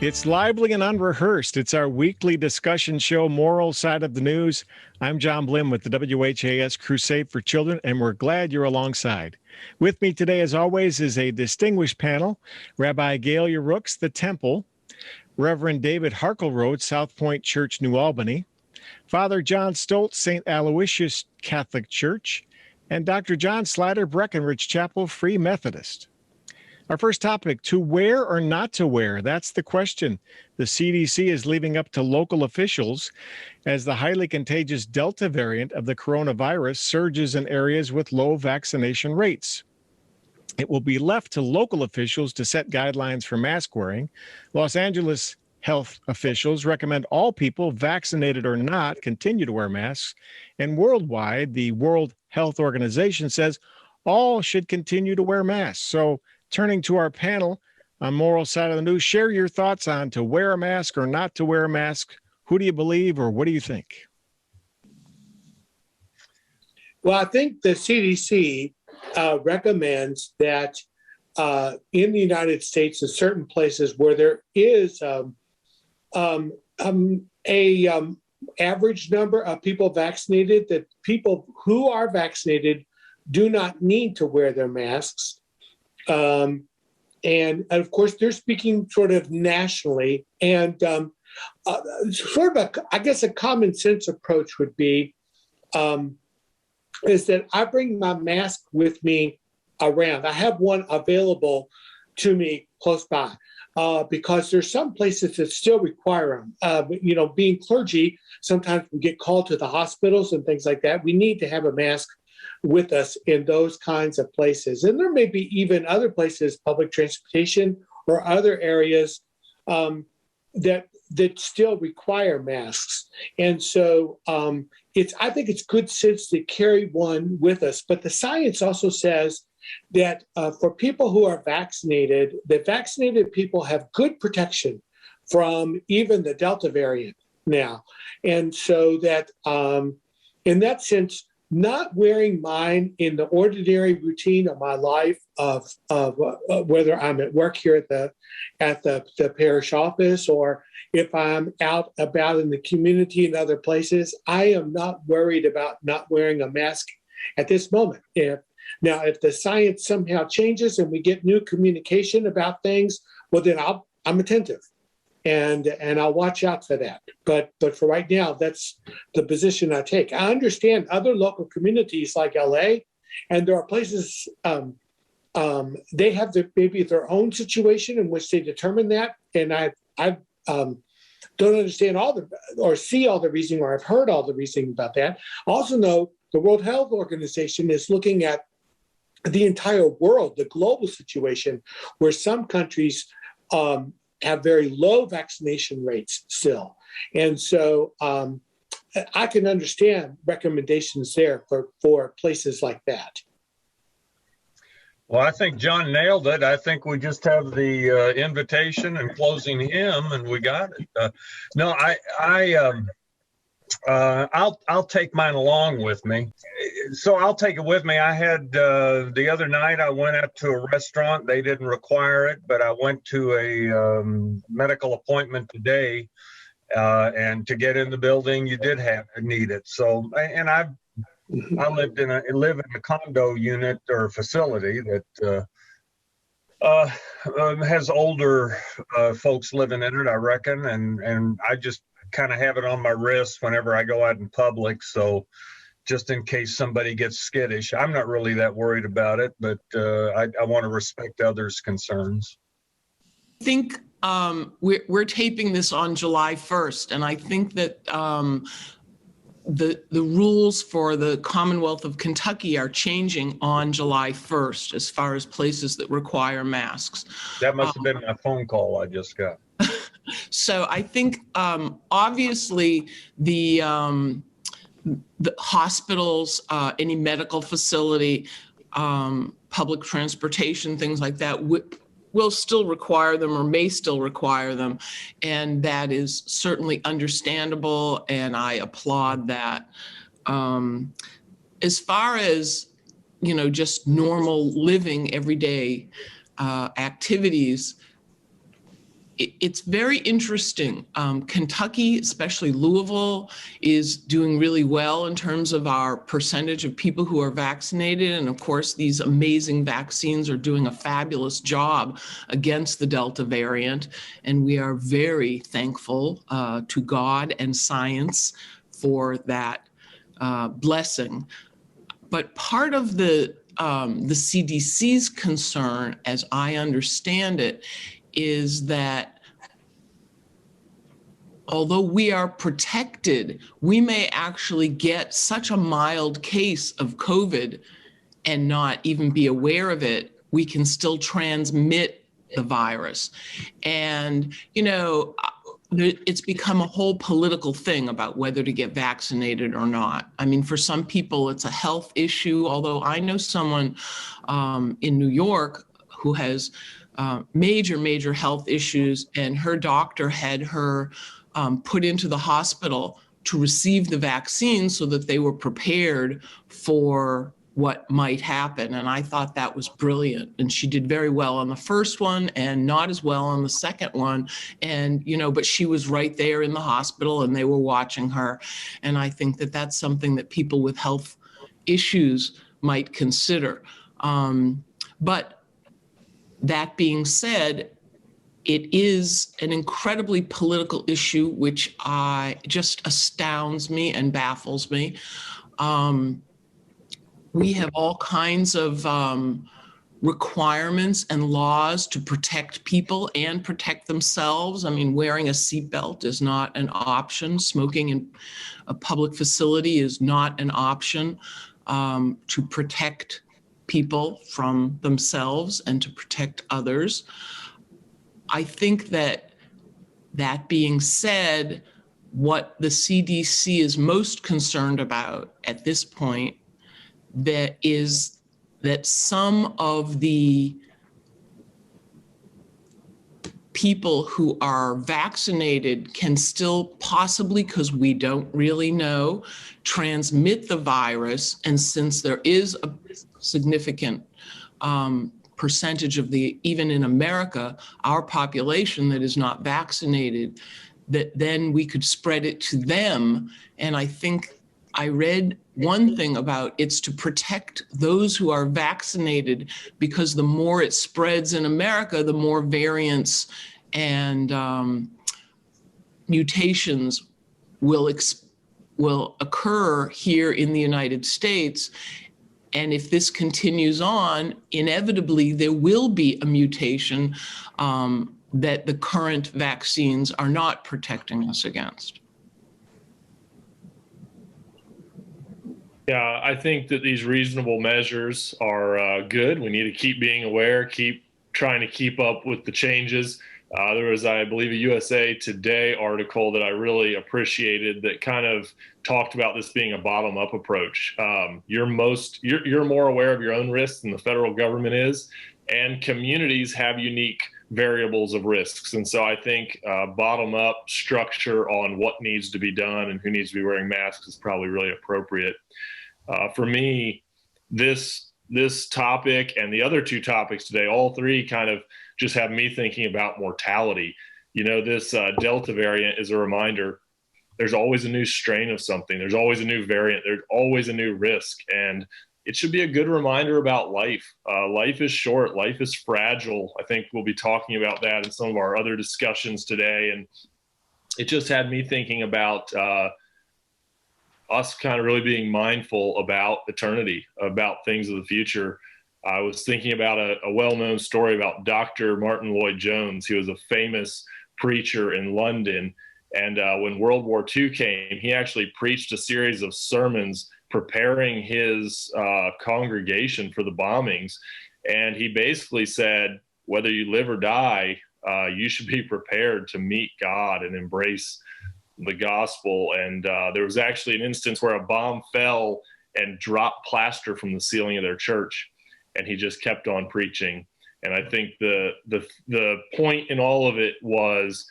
It's lively and unrehearsed. It's our weekly discussion show, Moral Side of the News. I'm John Blim with the WHAS Crusade for Children, and we're glad you're alongside. With me today, as always, is a distinguished panel. Rabbi Gaylia Rooks, the Temple, Reverend David Harkleroad, South Point Church, New Albany, Father John Stoltz, St. Aloysius Catholic Church, and Dr. John Slider, Breckenridge Chapel, Free Methodist. Our first topic, to wear or not to wear? That's the question. The CDC is leaving up to local officials as the highly contagious Delta variant of the coronavirus surges in areas with low vaccination rates. It will be left to local officials to set guidelines for mask wearing. Los Angeles health officials recommend all people, vaccinated or not, continue to wear masks. And worldwide, the World Health Organization says all should continue to wear masks. So turning to our panel on Moral Side of the News, share your thoughts on to wear a mask or not to wear a mask. Who do you believe, or what do you think? Well, I think the CDC recommends that in the United States, in certain places where there is average number of people vaccinated, that people who are vaccinated do not need to wear their masks. And of course, they're speaking sort of nationally, and sort of a common sense approach would be is that I bring my mask with me around. I have one available to me close by because there's some places that still require them. Being clergy, sometimes we get called to the hospitals and things like that. We need to have a mask with us in those kinds of places. And there may be even other places, public transportation or other areas that still require masks. And so I think it's good sense to carry one with us. But the science also says that for people who are vaccinated, that vaccinated people have good protection from even the Delta variant now. And so that in that sense, not wearing mine in the ordinary routine of my life of whether I'm at work here at the parish office or if I'm out about in the community and other places, I am not worried about not wearing a mask at this moment. If the science somehow changes and we get new communication about things, well, then I'm attentive. And I'll watch out for that. But for right now, that's the position I take. I understand other local communities like LA, and there are places they have maybe their own situation in which they determine that. And I don't understand or see all the reasoning, or I've heard all the reasoning about that. I also know the World Health Organization is looking at the entire world, the global situation, where some countries have very low vaccination rates still. And so I can understand recommendations there for places like that. Well, I think John nailed it. I think we just have the invitation and closing hymn, and we got it. I'll take mine along with me. So I'll take it with me. I had the other night I went out to a restaurant. They didn't require it, but I went to a medical appointment today, and to get in the building, you did need it. So, and I live in a condo unit or facility that has older folks living in it, I reckon, and I just kind of have it on my wrist whenever I go out in public. So just in case somebody gets skittish, I'm not really that worried about it, but I want to respect others' concerns. I think we're taping this on July 1st, and I think that the rules for the Commonwealth of Kentucky are changing on July 1st as far as places that require masks. That must have been my phone call I just got. So I think obviously the hospitals, any medical facility, public transportation, things like that will still require them or may still require them. And that is certainly understandable, and I applaud that. As far as, just normal living, everyday activities, it's very interesting. Kentucky, especially Louisville, is doing really well in terms of our percentage of people who are vaccinated. And of course, these amazing vaccines are doing a fabulous job against the Delta variant. And we are very thankful to God and science for that blessing. But part of the CDC's concern, as I understand it, is that although we are protected, we may actually get such a mild case of COVID and not even be aware of it. We can still transmit the virus. And, you know, it's become a whole political thing about whether to get vaccinated or not. I mean, for some people, it's a health issue, although I know someone in New York who has major health issues, and her doctor had her put into the hospital to receive the vaccine so that they were prepared for what might happen. And I thought that was brilliant. And she did very well on the first one and not as well on the second one. And, you know, but she was right there in the hospital and they were watching her. And I think that that's something that people with health issues might consider. But that being said, it is an incredibly political issue, which just astounds me and baffles me. We have all kinds of requirements and laws to protect people and protect themselves. I mean, wearing a seatbelt is not an option. Smoking in a public facility is not an option to protect people from themselves and to protect others. I think that being said, what the CDC is most concerned about at this point that is that some of the people who are vaccinated can still possibly, because we don't really know, transmit the virus. And since there is a significant percentage of even in America, our population that is not vaccinated, that then we could spread it to them. And I think I read one thing about it's to protect those who are vaccinated, because the more it spreads in America, the more variants and mutations will occur here in the United States. And if this continues on, inevitably there will be a mutation that the current vaccines are not protecting us against. Yeah, I think that these reasonable measures are good. We need to keep being aware, keep trying to keep up with the changes. There was, I believe, a USA Today article that I really appreciated that kind of talked about this being a bottom-up approach. You're more aware of your own risks than the federal government is, and communities have unique variables of risks. And so I think bottom-up structure on what needs to be done and who needs to be wearing masks is probably really appropriate. For me, this topic and the other two topics today, all three kind of just have me thinking about mortality. You know, this Delta variant is a reminder. There's always a new strain of something. There's always a new variant. There's always a new risk. And it should be a good reminder about life. Life is short. Life is fragile. I think we'll be talking about that in some of our other discussions today. And it just had me thinking about us kind of really being mindful about eternity, about things of the future. I was thinking about a well-known story about Dr. Martin Lloyd-Jones. He was a famous preacher in London. And when World War II came, he actually preached a series of sermons preparing his congregation for the bombings. And he basically said, whether you live or die, you should be prepared to meet God and embrace the gospel. And there was actually an instance where a bomb fell and dropped plaster from the ceiling of their church. And he just kept on preaching. And I think the point in all of it was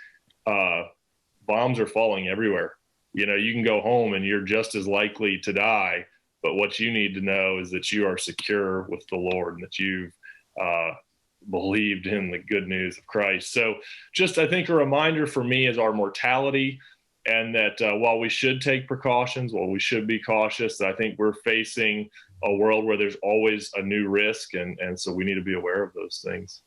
bombs are falling everywhere. You know, you can go home and you're just as likely to die. But what you need to know is that you are secure with the Lord and that you've believed in the good news of Christ. So just, I think, a reminder for me is our mortality, and that while we should take precautions, while we should be cautious, I think we're facing a world where there's always a new risk. And so we need to be aware of those things.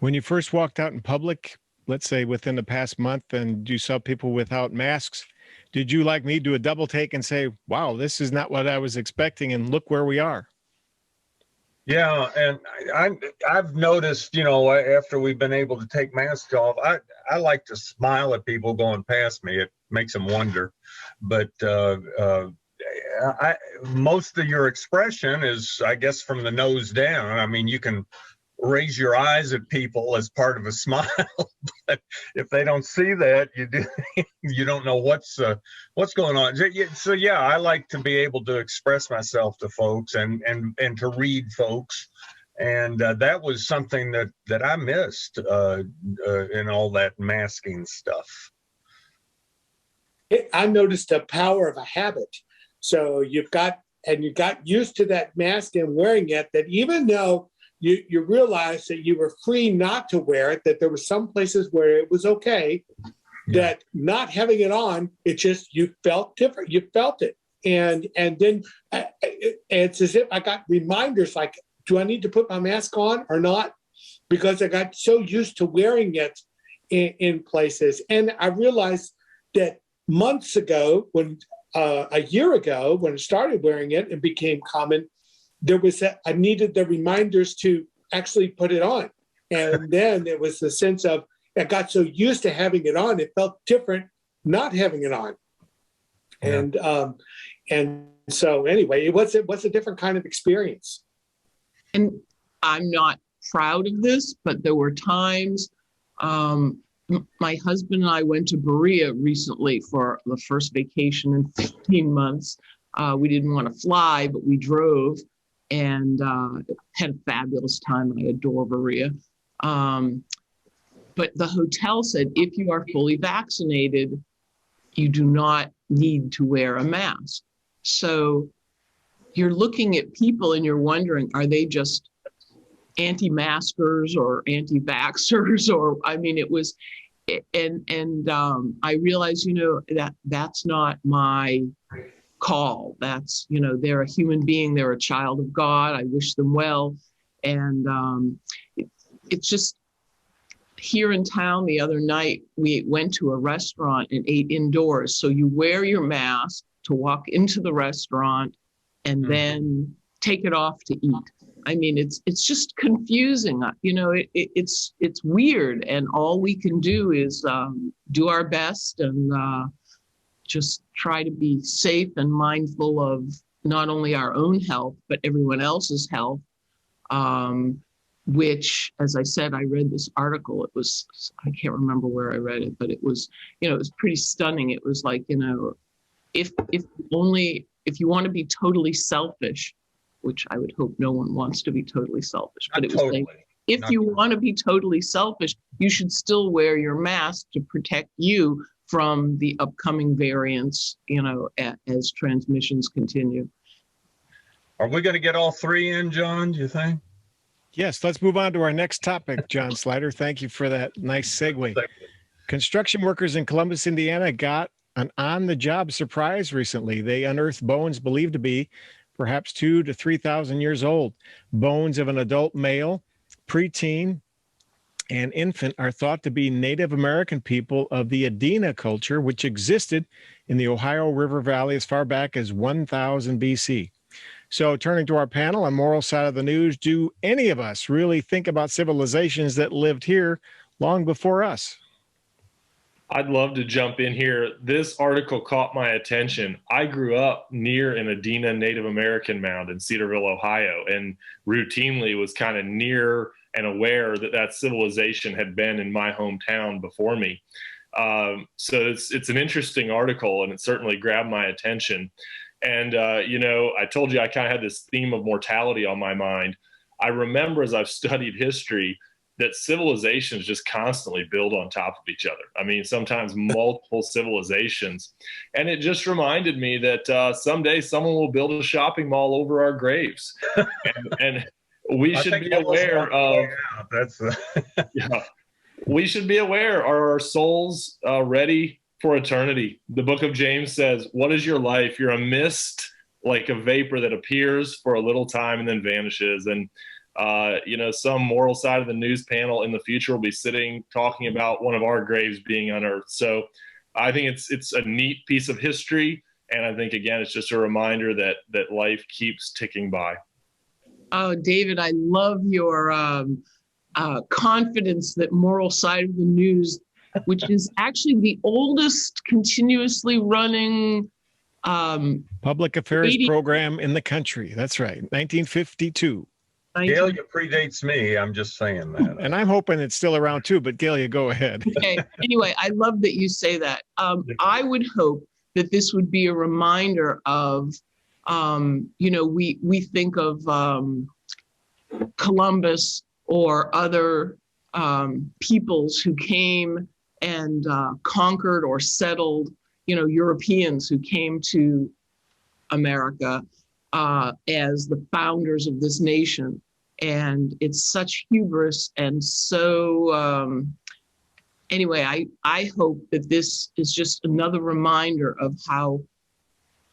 When you first walked out in public, let's say within the past month, and you saw people without masks, did you, like me, do a double take and say, wow, this is not what I was expecting, and look where we are? Yeah, and I've noticed, you know, after we've been able to take masks off, I like to smile at people going past me. It makes them wonder. But most of your expression is, I guess, from the nose down. I mean, you can raise your eyes at people as part of a smile, but if they don't see that, you don't know what's going on. So yeah, I like to be able to express myself to folks and to read folks, and that was something that I missed in all that masking stuff. I noticed the power of a habit. So you got used to that mask and wearing it, that even though you realized that you were free not to wear it, that there were some places where it was okay, that not having it on, it just, you felt different. You felt it. And then it's as if I got reminders like, do I need to put my mask on or not? Because I got so used to wearing it in places. And I realized that months ago, when a year ago, when I started wearing it and became common, I needed the reminders to actually put it on. And then it was the sense of, I got so used to having it on, it felt different not having it on. Yeah. And so anyway, it was a different kind of experience. And I'm not proud of this, but there were times, my husband and I went to Berea recently for the first vacation in 15 months. We didn't want to fly, but we drove and had a fabulous time. I adore Berea. But the hotel said, if you are fully vaccinated, you do not need to wear a mask. So you're looking at people and you're wondering, are they just anti-maskers or anti-vaxxers? Or, I mean, it was, and I realized, that's not my call. That's, they're a human being, they're a child of God. I wish them well. And it's just, here in town the other night, we went to a restaurant and ate indoors. So you wear your mask to walk into the restaurant and then take it off to eat. I mean, it's just confusing. It's weird. And all we can do is do our best and just try to be safe and mindful of not only our own health, but everyone else's health. Which, as I said, I read this article. It was, I can't remember where I read it, but it was, it was pretty stunning. It was like, if you want to be totally selfish, which I would hope no one wants to be totally selfish, but it was like, if you want to be totally selfish, you should still wear your mask to protect you from the upcoming variants, as transmissions continue. Are we going to get all three in, John, do you think? Yes, let's move on to our next topic, John Slider. Thank you for that nice segue. Construction workers in Columbus, Indiana got an on-the-job surprise recently. They unearthed bones believed to be perhaps 2,000 to 3,000 years old. Bones of an adult male, preteen, and infant are thought to be Native American people of the Adena culture, which existed in the Ohio River Valley as far back as 1000 BC. So turning to our panel on Moral Side of the News, do any of us really think about civilizations that lived here long before us? I'd love to jump in here. This article caught my attention. I grew up near an Adena Native American mound in Cedarville, Ohio, and routinely was kind of near and aware that that civilization had been in my hometown before me. So it's an interesting article, and it certainly grabbed my attention. And, I told you I kind of had this theme of mortality on my mind. I remember as I've studied history that civilizations just constantly build on top of each other. I mean, sometimes multiple civilizations. And it just reminded me that someday someone will build a shopping mall over our graves. and we should be aware of. That's Yeah, we should be aware. Are our souls ready for eternity? The book of James says, "What is your life? You're a mist, like a vapor that appears for a little time and then vanishes." And some moral side of the news panel in the future will be sitting talking about one of our graves being unearthed. So I think it's a neat piece of history, and I think again it's just a reminder that life keeps ticking by. Oh, David, I love your confidence that moral side of the news, which is actually the oldest continuously running public affairs program in the country. That's right, 1952. Gaylia predates me. I'm just saying that. And I'm hoping it's still around too, but Gaylia, go ahead. Okay. Anyway, I love that you say that. I would hope that this would be a reminder of, we think of Columbus or other peoples who came and conquered or settled, Europeans who came to America as the founders of this nation. And it's such hubris. And so anyway, I hope that this is just another reminder of how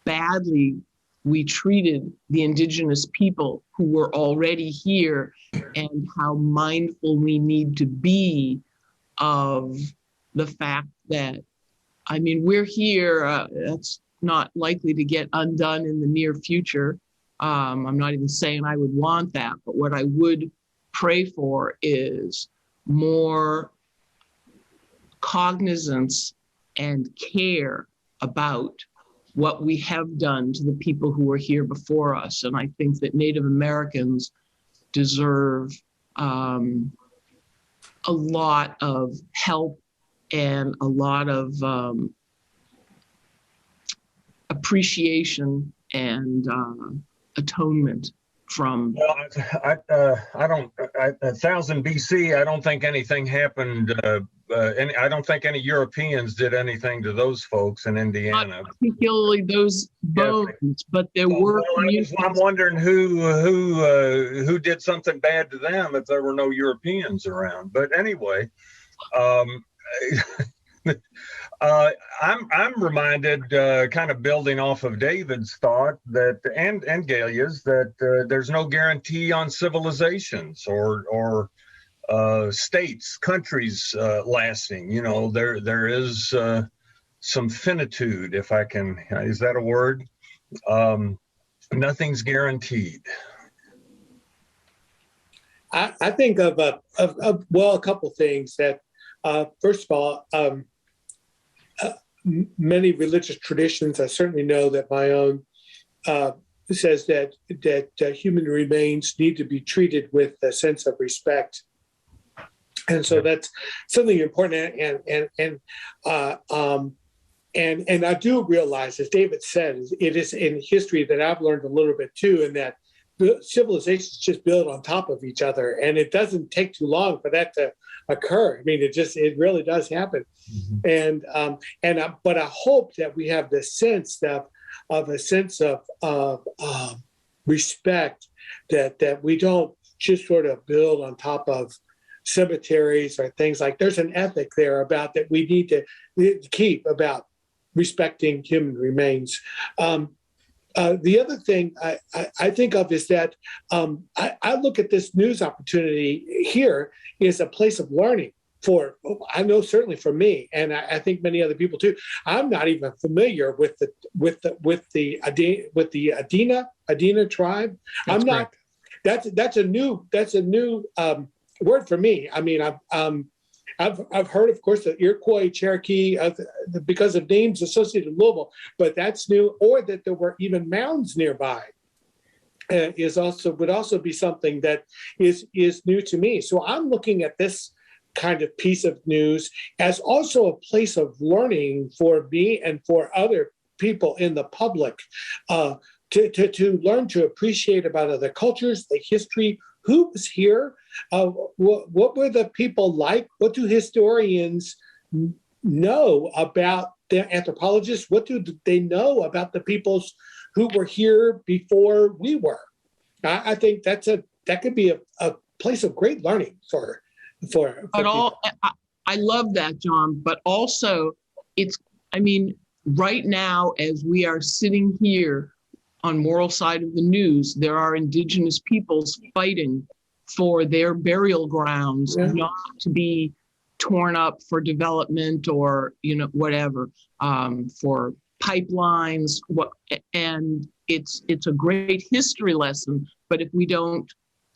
badly we treated the indigenous people who were already here and how mindful we need to be of the fact that, we're here. That's not likely to get undone in the near future. I'm not even saying I would want that, but what I would pray for is more cognizance and care about what we have done to the people who were here before us. And I think that Native Americans deserve a lot of help and a lot of appreciation and atonement from. Well, I don't. 1000 BC. I don't think anything happened. I don't think any Europeans did anything to those folks in Indiana. Not particularly those bones, but there were. I'm wondering who did something bad to them if there were no Europeans around. But anyway, I'm reminded, kind of building off of David's thought that, and Gaylia's, that there's no guarantee on civilizations or states, countries lasting. There is some finitude, if I can. Is that a word? Nothing's guaranteed. I think of a couple things that. First of all, many religious traditions, I certainly know that my own says that human remains need to be treated with a sense of respect, and so that's something important. And I do realize, as David said, it is in history that I've learned a little bit too, and that civilizations just build on top of each other, and it doesn't take too long for that to occur. It really does happen. Mm-hmm. But I hope that we have the sense of a sense of respect, that we don't just sort of build on top of cemeteries or things like. There's an ethic there about that we need to keep about respecting human remains. The other thing I think of is that I look at this news opportunity here as a place of learning I know certainly for me, and I think many other people too. I'm not even familiar with the Adena tribe. That's I'm not. correct. That's a new word for me. I've heard, of course, the Iroquois, Cherokee, because of names associated with Louisville, but that's new. Or that there were even mounds nearby would also be something that is new to me. So I'm looking at this kind of piece of news as also a place of learning for me and for other people in the public, to learn to appreciate about other cultures, the history. Who was here? What were the people like? What do historians know about the anthropologists? What do they know about the peoples who were here before we were? I think that's that could be a place of great learning for But I love that, John. But also, right now, as we are sitting here on Moral Side of the News, there are indigenous peoples fighting for their burial grounds, not to be torn up for development or, whatever, for pipelines. And it's a great history lesson. But if we don't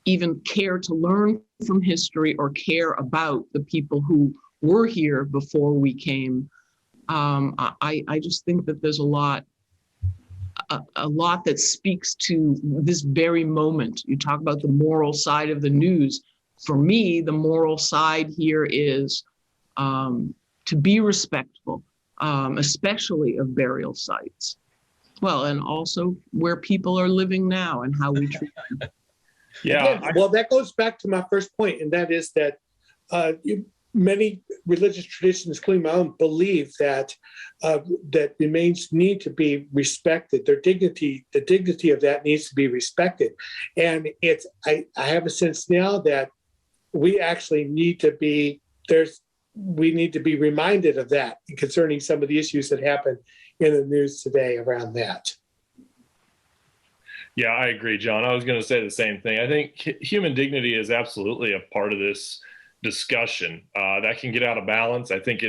even care to learn from history or care about the people who were here before we came, I just think that there's a lot that speaks to this very moment. You talk about the moral side of the news. For me, the moral side here is to be respectful, especially of burial sites. Well, and also where people are living now and how we treat them. Yeah. Well, that goes back to my first point, and that is that many religious traditions, including my own, believe that that remains need to be respected. Their dignity, the dignity of that needs to be respected. And I have a sense now that we actually need to be reminded of that concerning some of the issues that happen in the news today around that. Yeah, I agree, John. I was going to say the same thing. I think human dignity is absolutely a part of this discussion that can get out of balance. I think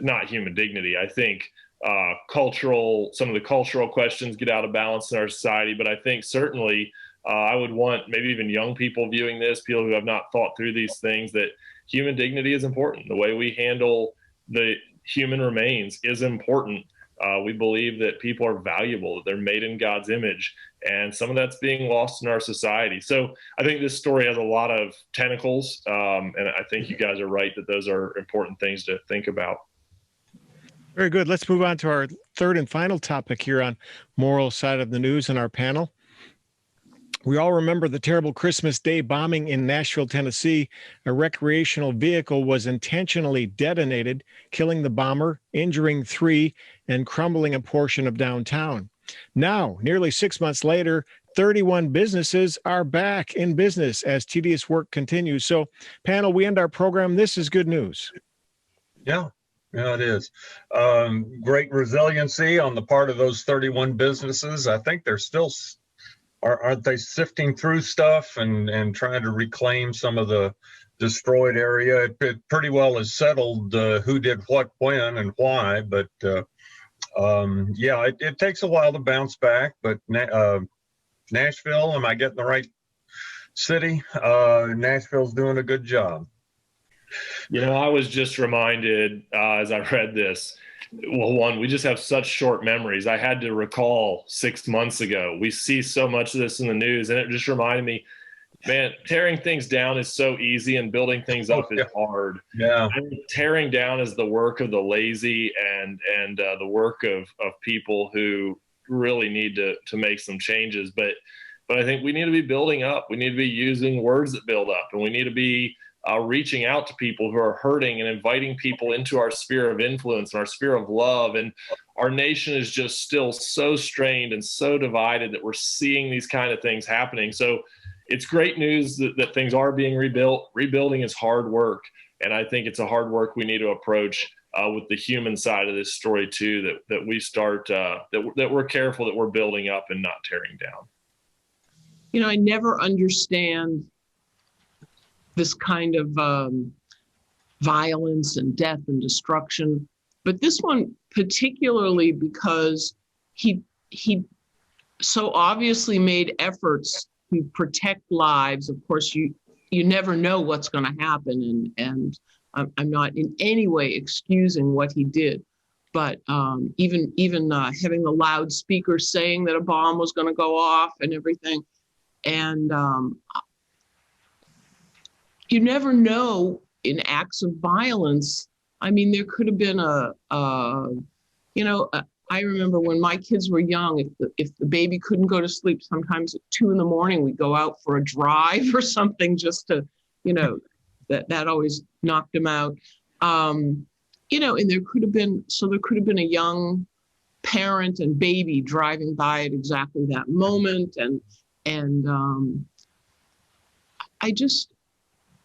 not human dignity. I think some of the cultural questions get out of balance in our society. But I think certainly I would want maybe even young people viewing this, people who have not thought through these things, that human dignity is important. The way we handle the human remains is important. We believe that people are valuable, that they're made in God's image, and some of that's being lost in our society. So I think this story has a lot of tentacles, and I think you guys are right that those are important things to think about. Very good. Let's move on to our third and final topic here on Moral Side of the News in our panel. We all remember the terrible Christmas Day bombing in Nashville, Tennessee. A recreational vehicle was intentionally detonated, killing the bomber, injuring 3, and crumbling a portion of downtown. Now, nearly 6 months later, 31 businesses are back in business as tedious work continues. So, panel, we end our program. This is good news. Yeah, it is. Great resiliency on the part of those 31 businesses. I think they're still... Aren't they sifting through stuff and trying to reclaim some of the destroyed area? It pretty well is settled who did what, when, and why. But it takes a while to bounce back. But Nashville, am I getting the right city? Nashville's doing a good job. I was just reminded as I read this. Well, one, we just have such short memories. I had to recall 6 months ago. We see so much of this in the news, and it just reminded me, man, tearing things down is so easy and building things up is hard. Yeah. And tearing down is the work of the lazy and the work of people who really need to make some changes. But I think we need to be building up. We need to be using words that build up, and we need to be reaching out to people who are hurting and inviting people into our sphere of influence and our sphere of love. And our nation is just still so strained and so divided that we're seeing these kind of things happening. So it's great news that things are being rebuilt. Rebuilding is hard work. And I think it's a hard work we need to approach with the human side of this story too, that we start, that we're careful that we're building up and not tearing down. I never understand this kind of violence and death and destruction, but this one particularly because he so obviously made efforts to protect lives. Of course, you never know what's going to happen, and I'm not in any way excusing what he did, but even having the loudspeaker saying that a bomb was going to go off and everything, and you never know in acts of violence. I mean, there could have been I remember when my kids were young, if the baby couldn't go to sleep, sometimes at 2 a.m, we'd go out for a drive or something just to, that always knocked them out. And there could have been a young parent and baby driving by at exactly that moment. And And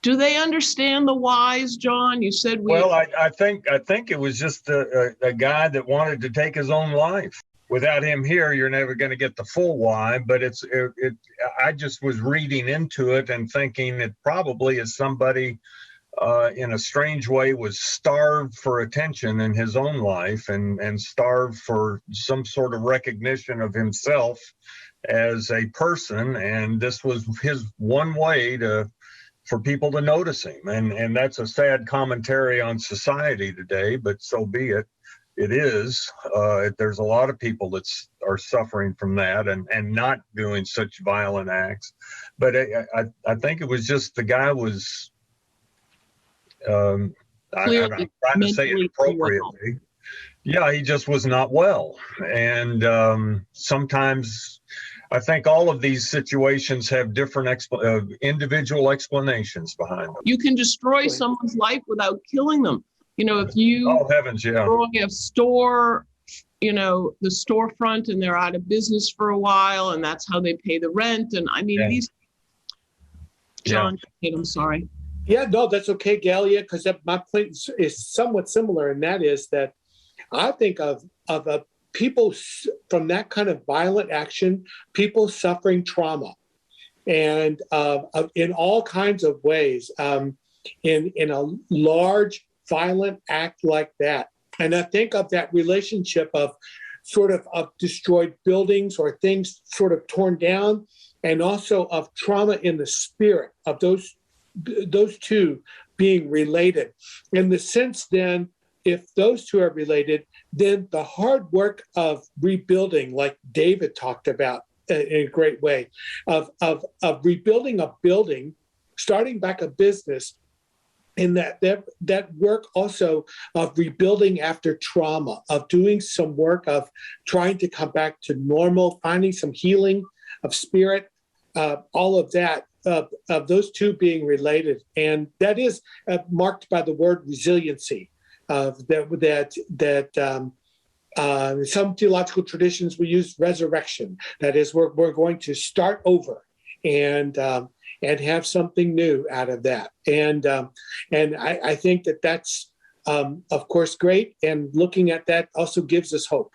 do they understand the whys, John? You said Well, I think it was just a guy that wanted to take his own life. Without him here, you're never going to get the full why. But I just was reading into it and thinking it probably is somebody in a strange way was starved for attention in his own life and starved for some sort of recognition of himself as a person. And this was his one way for people to notice him. And that's a sad commentary on society today, but so be it. It is. There's a lot of people that are suffering from that and not doing such violent acts. But I think it was just the guy was, I'm trying to say it appropriately. Yeah, he just was not well. And sometimes I think all of these situations have different individual explanations behind them. You can destroy someone's life without killing them. If you destroy a store, the storefront, and they're out of business for a while, and that's how they pay the rent. And I mean, these. John, I'm sorry. Yeah, no, that's okay, Gaylia, because my point is somewhat similar, and that is that I think of people from that kind of violent action, people suffering trauma, and in all kinds of ways, in a large violent act like that. And I think of that relationship of destroyed buildings or things sort of torn down, and also of trauma in the spirit of those two being related. In the sense then, if those two are related, then the hard work of rebuilding, like David talked about in a great way, of rebuilding a building, starting back a business, in that work also of rebuilding after trauma, of doing some work of trying to come back to normal, finding some healing of spirit, all of that, of those two being related. And that is marked by the word resiliency. Some theological traditions we use resurrection. That is, we're going to start over and have something new out of that. And I think that's of course great. And looking at that also gives us hope.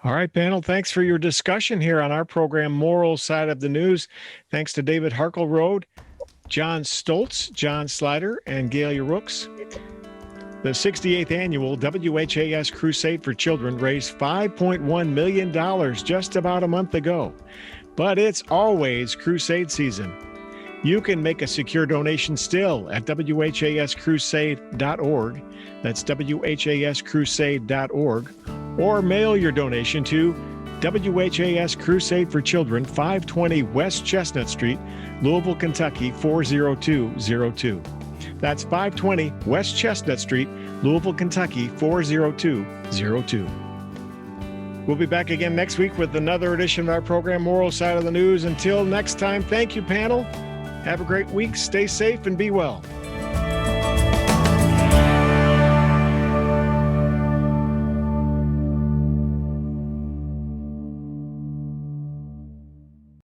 All right, panel, thanks for your discussion here on our program, Moral Side of the News. Thanks to David Harkleroad, John Stoltz, John Slider, and Gaylia Rooks. The 68th annual WHAS Crusade for Children raised $5.1 million just about a month ago. But it's always crusade season. You can make a secure donation still at whascrusade.org. That's whascrusade.org. Or mail your donation to WHAS Crusade for Children, 520 West Chestnut Street, Louisville, Kentucky, 40202. That's 520 West Chestnut Street, Louisville, Kentucky, 40202. We'll be back again next week with another edition of our program, Moral Side of the News. Until next time, thank you, panel. Have a great week. Stay safe and be well.